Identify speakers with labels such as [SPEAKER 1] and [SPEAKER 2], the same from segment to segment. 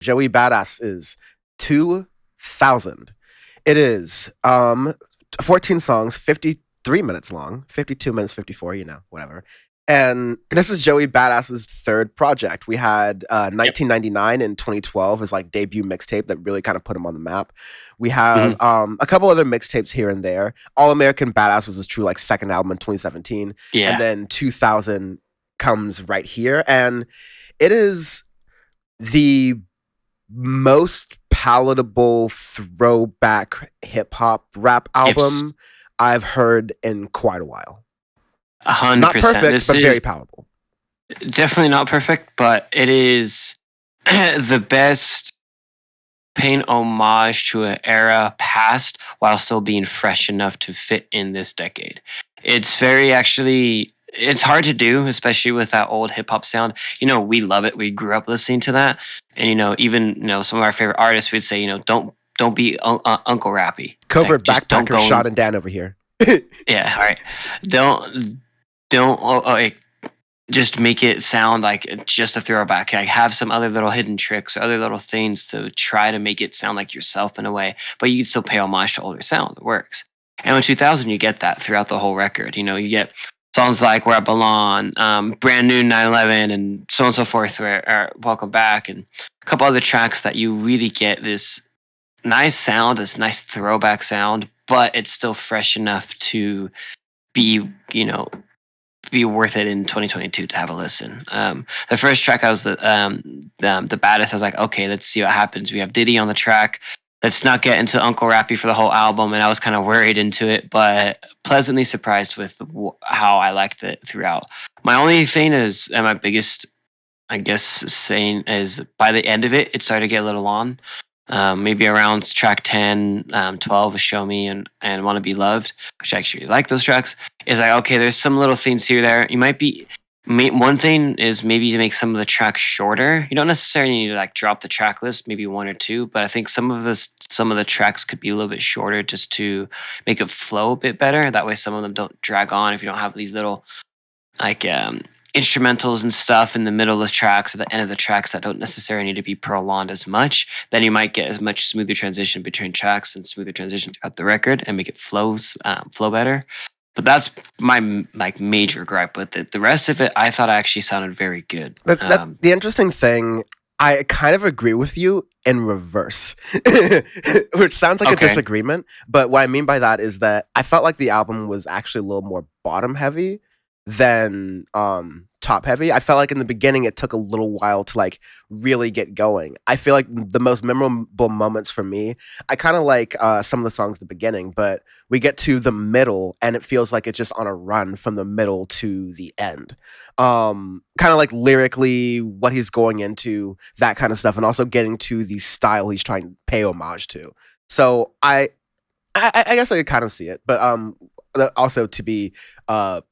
[SPEAKER 1] Joey Badass is 2000. It is 14 songs, 53 minutes long, 52 minutes 54, whatever. And this is Joey Badass's third project. We had
[SPEAKER 2] Yep.
[SPEAKER 1] 1999 and 2012 as like debut mixtape that really kind of put him on the map. We have
[SPEAKER 2] Hmm.
[SPEAKER 1] a couple other mixtapes here and there. All American Badass was his true like second album in 2017, and
[SPEAKER 2] Yeah.
[SPEAKER 1] then 2000 comes right here, and it is the most palatable throwback hip hop rap
[SPEAKER 2] It's
[SPEAKER 1] album I've heard in quite a while.
[SPEAKER 2] a hundred
[SPEAKER 1] Not
[SPEAKER 2] percent.
[SPEAKER 1] perfect,
[SPEAKER 2] This
[SPEAKER 1] but very
[SPEAKER 2] is
[SPEAKER 1] palatable.
[SPEAKER 2] definitely not perfect, but it is the best paying homage to an era past while still being fresh enough to fit in this decade. It's very actually it's hard to do, especially with that old hip hop sound. We love it. We grew up listening to that, and even some of our favorite artists would say, don't be Uncle Rappy. Like
[SPEAKER 1] Covert
[SPEAKER 2] just don't
[SPEAKER 1] backpacker,
[SPEAKER 2] go
[SPEAKER 1] Shot
[SPEAKER 2] and
[SPEAKER 1] and Dan over here.
[SPEAKER 2] yeah, all right. Don't just make it sound like just a throwback. Like have some other little hidden tricks or other little things to try to make it sound like yourself in a way, but you can still pay homage to older sounds. It works. And in 2000, you get that throughout the whole record. You get songs like "Where I Belong," "Brand New 9/11," and so on and so forth. Or "Welcome Back," and a couple other tracks that you really get this nice sound, this nice throwback sound, but it's still fresh enough to be, be worth it in 2022 to have a listen. The first track I was the baddest. I was like, okay, let's see what happens. We have Diddy on the track. Let's not get into Uncle Rappy for the whole album, and I was kind of worried into it, but pleasantly surprised with how I liked it throughout. My only thing is, and my biggest, I guess, saying is by the end of it, it started to get a little on. Maybe around track 10, 12 with Show Me and Want to Be Loved, which I actually like those tracks. Is like, okay, there's some little things here there. You might be, one thing is maybe to make some of the tracks shorter. You don't necessarily need to like drop the track list, maybe one or two, but I think some of the tracks could be a little bit shorter just to make it flow a bit better. That way some of them don't drag on if you don't have these little like instrumentals and stuff in the middle of the tracks or the end of the tracks that don't necessarily need to be prolonged as much. Then you might get as much smoother transition between tracks and smoother transition throughout the record and make it flow better. But that's my like major gripe with it. The rest of it, I thought actually sounded very good.
[SPEAKER 1] The interesting thing, I kind of agree with you in reverse, which sounds like a
[SPEAKER 2] Okay.
[SPEAKER 1] disagreement. But what I mean by that is that I felt like the album was actually a little more bottom heavy than top heavy. I felt like in the beginning it took a little while to like really get going. I feel like the most memorable moments for me, I kind of like some of the songs at the beginning, but we get to the middle and it feels like it's just on a run from the middle to the end. Kind of like lyrically what he's going into, that kind of stuff, and also getting to the style he's trying to pay homage to. So I guess I could kind of see it, but also to be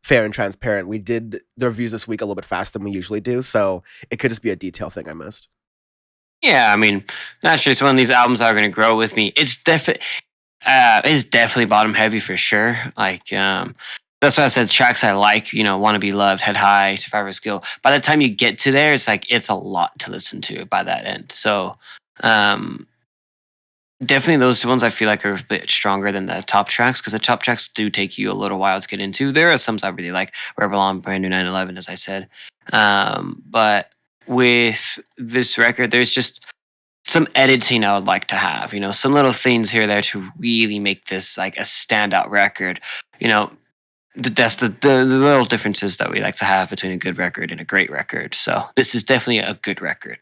[SPEAKER 1] fair and transparent, we did the reviews this week a little bit faster than we usually do, so it could just be a detail thing I missed.
[SPEAKER 2] Yeah, I mean, naturally, it's one of these albums that are going to grow with me. It's definitely bottom heavy for sure. Like, that's why I said tracks I like, Want to Be Loved, Head High, Survivor's Guilt. By the time you get to there, it's like, it's a lot to listen to by that end. So, um, definitely those two ones I feel like are a bit stronger than the top tracks because the top tracks do take you a little while to get into. There are some I really like, Where I Belong, Brand New 9/11, as I said. But with this record, there's just some editing I would like to have, some little things here there to really make this like a standout record. You know, that's the little differences that we like to have between a good record and a great record. So this is definitely a good record.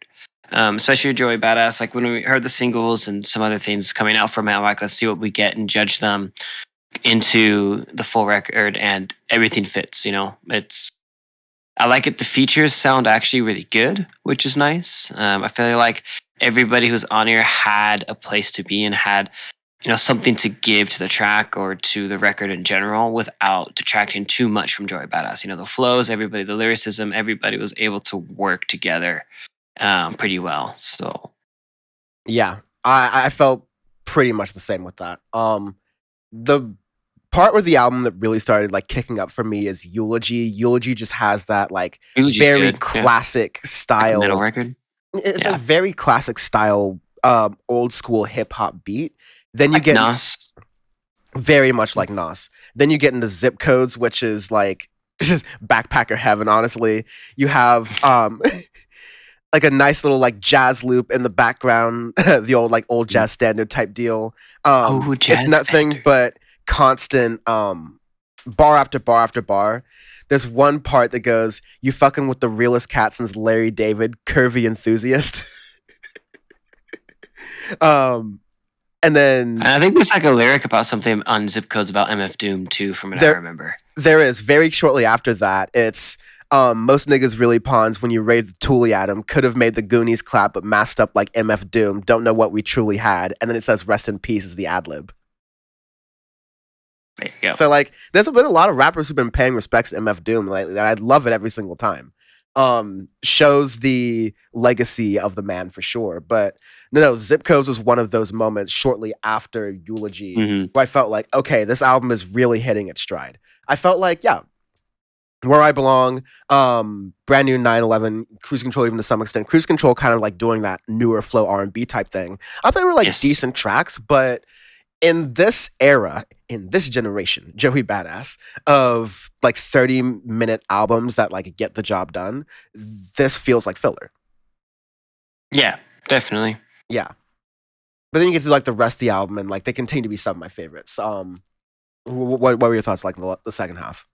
[SPEAKER 2] Especially Joey Badass. Like when we heard the singles and some other things coming out from it, I'm like, let's see what we get and judge them into the full record, and everything fits. It's I like it. The features sound actually really good, which is nice. I feel like everybody who's on here had a place to be and had something to give to the track or to the record in general without detracting too much from Joey Badass. The flows, everybody, the lyricism, everybody was able to work together pretty well. So
[SPEAKER 1] Yeah, I felt pretty much the same with that. The part where the album that really started like kicking up for me is Eulogy. Eulogy just has that like
[SPEAKER 2] Eulogy's
[SPEAKER 1] very
[SPEAKER 2] good. Yeah,
[SPEAKER 1] classic
[SPEAKER 2] like a metal
[SPEAKER 1] style.
[SPEAKER 2] record.
[SPEAKER 1] It's a
[SPEAKER 2] Yeah,
[SPEAKER 1] very classic style, old school hip hop beat. Then you
[SPEAKER 2] like
[SPEAKER 1] get
[SPEAKER 2] Nas.
[SPEAKER 1] very much like Nas. Then you get into zip codes, which is like just backpacker heaven. Honestly, you have like a nice little like jazz loop in the background, the old jazz standard type deal.
[SPEAKER 2] Oh,
[SPEAKER 1] It's
[SPEAKER 2] jazz
[SPEAKER 1] nothing
[SPEAKER 2] standard.
[SPEAKER 1] but constant bar after bar after bar. There's one part that goes, "You fucking with the realest cat since Larry David, curvy enthusiast." um, and then
[SPEAKER 2] And I think there's like a lyric about something on zip codes about MF Doom too, from what I
[SPEAKER 1] there
[SPEAKER 2] remember.
[SPEAKER 1] there is very shortly after that. It's most niggas really pawns when you raid the Thule at him. Could have made the Goonies clap, but masked up like MF Doom. Don't know what we truly had. And then it says "Rest in peace" is the ad lib.
[SPEAKER 2] There you go.
[SPEAKER 1] So like, there's been a lot of rappers who've been paying respects to MF Doom lately. That I love it every single time. Shows the legacy of the man for sure. But no, Zip Codes was one of those moments shortly after Eulogy
[SPEAKER 2] Hmm.
[SPEAKER 1] where I felt like, okay, this album is really hitting its stride. I felt like, yeah, Where I Belong, brand new 9/11, Cruise Control, even to some extent. Cruise Control kind of like doing that newer flow R&B type thing. I thought they were like
[SPEAKER 2] Yes.
[SPEAKER 1] decent tracks, but in this era, in this generation, Joey Badass, of like 30-minute albums that like get the job done, this feels like filler.
[SPEAKER 2] Yeah, definitely.
[SPEAKER 1] Yeah. But then you get to like the rest of the album and like they continue to be some of my favorites. What were your thoughts like in the second half?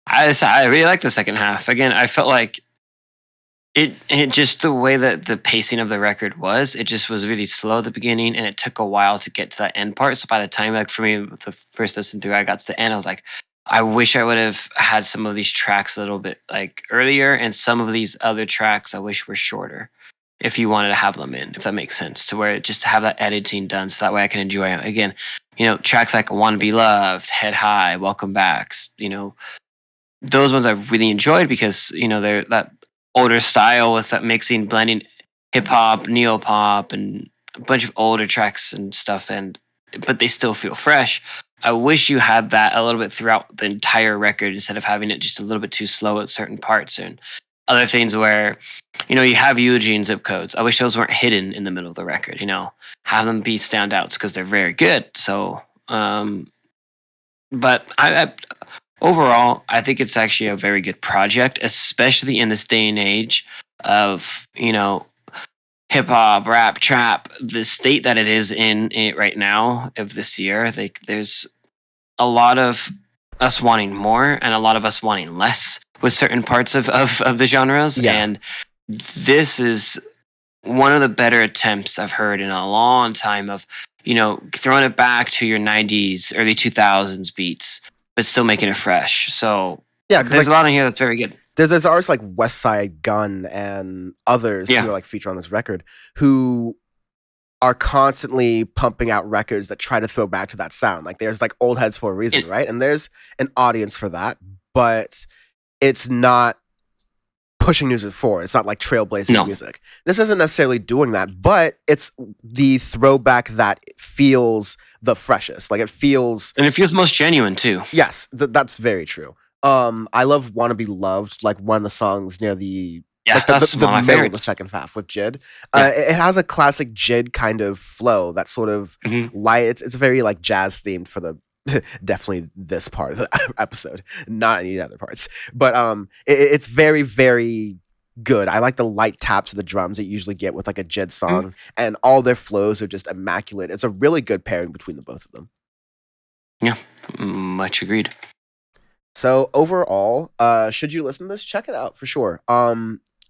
[SPEAKER 2] I really like the second half. Again, I felt like it just the way that the pacing of the record was, it just was really slow at the beginning and it took a while to get to that end part. So by the time, like for me, the first listen through, I got to the end, I was like, I wish I would have had some of these tracks a little bit like earlier, and some of these other tracks I wish were shorter. If you wanted to have them in, if that makes sense, to where just to have that editing done, so that way I can enjoy it. Again, tracks like "Want to Be Loved," "Head High," "Welcome Backs," those ones I've really enjoyed because they're that older style with that mixing, blending hip hop, neo pop, and a bunch of older tracks and stuff. But they still feel fresh. I wish you had that a little bit throughout the entire record instead of having it just a little bit too slow at certain parts and other things where you have eulogy and zip codes. I wish those weren't hidden in the middle of the record. Have them be standouts because they're very good. So, but overall, I think it's actually a very good project, especially in this day and age of, hip hop, rap, trap, the state that it is in it right now of this year. Like there's a lot of us wanting more and a lot of us wanting less with certain parts of the genres.
[SPEAKER 1] Yeah.
[SPEAKER 2] And this is one of the better attempts I've heard in a long time of, throwing it back to your 90s, early 2000s beats, but still making it fresh. So
[SPEAKER 1] Yeah, because
[SPEAKER 2] there's
[SPEAKER 1] like
[SPEAKER 2] a lot in here that's very good.
[SPEAKER 1] there's artists like West Side Gun and others who
[SPEAKER 2] Yeah.
[SPEAKER 1] are like featured on this record who are constantly pumping out records that try to throw back to that sound. Like there's like old heads for a reason,
[SPEAKER 2] It,
[SPEAKER 1] right? And there's an audience for that, but it's not pushing music forward. It's not like trailblazing
[SPEAKER 2] no.
[SPEAKER 1] music. This isn't necessarily doing that, but it's the throwback that feels the freshest. Like it feels,
[SPEAKER 2] And it feels most genuine too.
[SPEAKER 1] yes, that's very true. I love "Wanna Be Loved," like one of the songs near the
[SPEAKER 2] Yeah,
[SPEAKER 1] like
[SPEAKER 2] that's
[SPEAKER 1] the
[SPEAKER 2] one of my
[SPEAKER 1] middle of the
[SPEAKER 2] favorites.
[SPEAKER 1] second half with Jid.
[SPEAKER 2] Yeah.
[SPEAKER 1] It has a classic Jid kind of flow, that sort of
[SPEAKER 2] Hmm.
[SPEAKER 1] light. It's very like jazz themed for the definitely this part of the episode, not any other parts. But it's very very good. I like the light taps of the drums that you usually get with like a Jid song, and all their flows are just immaculate. It's a really good pairing between the both of them.
[SPEAKER 2] Yeah, much agreed.
[SPEAKER 1] So overall, should you listen to this? Check it out for sure. I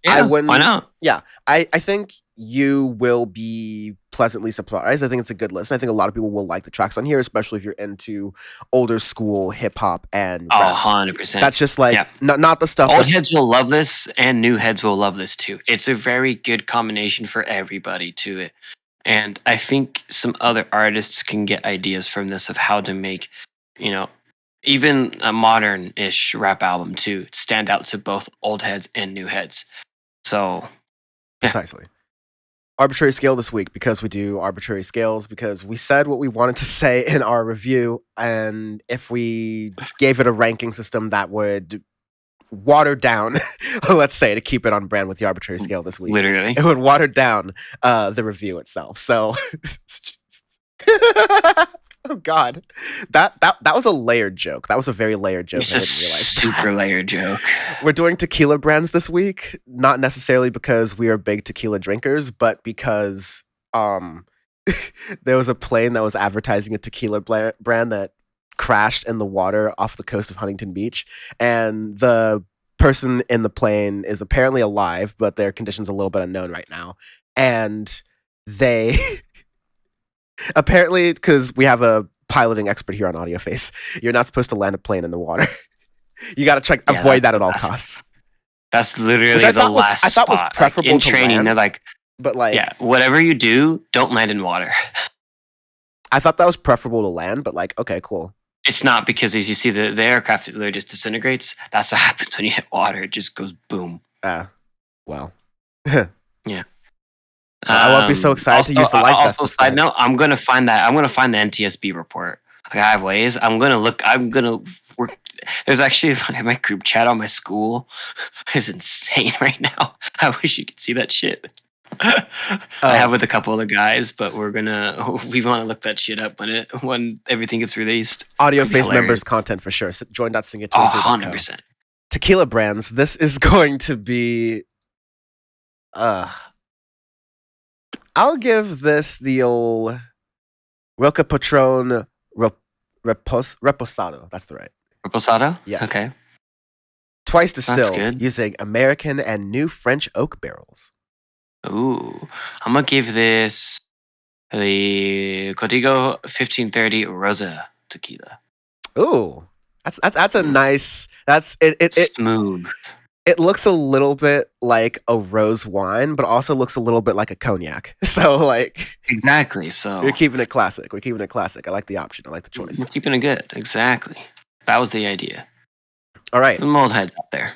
[SPEAKER 2] Yeah, why
[SPEAKER 1] wouldn't.
[SPEAKER 2] not?
[SPEAKER 1] Yeah, I think you will be pleasantly surprised. I think it's a good listen. I think a lot of people will like the tracks on here, especially if you're into older school hip hop and
[SPEAKER 2] Oh,
[SPEAKER 1] rap.
[SPEAKER 2] 100%.
[SPEAKER 1] That's just like
[SPEAKER 2] Yeah.
[SPEAKER 1] not the stuff
[SPEAKER 2] Old
[SPEAKER 1] that's
[SPEAKER 2] heads will love this, and new heads will love this too. It's a very good combination for everybody to it. And I think some other artists can get ideas from this of how to make, you know, even a modern-ish rap album to stand out to both old heads and new heads. So
[SPEAKER 1] precisely. Arbitrary scale this week because we do arbitrary scales because we said what we wanted to say in our review, and if we gave it a ranking system that would water down, let's say, to keep it on brand with the arbitrary scale this week.
[SPEAKER 2] Literally.
[SPEAKER 1] It would water down the review itself. So, oh god, that was a layered joke. That was a very layered joke.
[SPEAKER 2] It's
[SPEAKER 1] I
[SPEAKER 2] a
[SPEAKER 1] didn't realize.
[SPEAKER 2] super layered joke.
[SPEAKER 1] We're doing tequila brands this week, not necessarily because we are big tequila drinkers, but because there was a plane that was advertising a tequila brand that crashed in the water off the coast of Huntington Beach, and the person in the plane is apparently alive, but their condition's a little bit unknown right now. And they apparently, because we have a piloting expert here on Audioface, you're not supposed to land a plane in the water. You got to avoid that at all costs.
[SPEAKER 2] That's literally the last
[SPEAKER 1] I thought was preferable
[SPEAKER 2] in
[SPEAKER 1] to
[SPEAKER 2] training.
[SPEAKER 1] land,
[SPEAKER 2] They're like,
[SPEAKER 1] but like,
[SPEAKER 2] yeah, whatever you do, don't land in water.
[SPEAKER 1] I thought that was preferable to land, but like, okay, cool.
[SPEAKER 2] It's not, because as you see, the aircraft literally just disintegrates. That's what happens when you hit water. It just goes boom.
[SPEAKER 1] Well.
[SPEAKER 2] Yeah.
[SPEAKER 1] I won't be so excited to use the life vest.
[SPEAKER 2] Also, side note, I'm gonna find the NTSB report. Like, I have ways. I'm gonna work. There's actually my group chat on my school is insane right now. I wish you could see that shit. I have with a couple of the guys, but we want to look that shit up when everything gets released.
[SPEAKER 1] Audioface members content for sure. So join.singit23.co.
[SPEAKER 2] 100%.
[SPEAKER 1] Tequila brands. This is going to be. I'll give this the old Roca Patron Reposado. That's the right.
[SPEAKER 2] Reposado?
[SPEAKER 1] Yes.
[SPEAKER 2] Okay.
[SPEAKER 1] Twice distilled using American and new French oak barrels.
[SPEAKER 2] Ooh, I'm gonna give this the Código 1530 Rosa tequila.
[SPEAKER 1] Ooh, that's a nice. That's it.
[SPEAKER 2] Smooth.
[SPEAKER 1] It looks a little bit like a rose wine, but also looks a little bit like a cognac. So like,
[SPEAKER 2] exactly. So
[SPEAKER 1] you're keeping it classic. We're keeping it classic. I like the option. I like the choice.
[SPEAKER 2] We're keeping it good. Exactly. That was the idea.
[SPEAKER 1] All right.
[SPEAKER 2] The mold heads out there.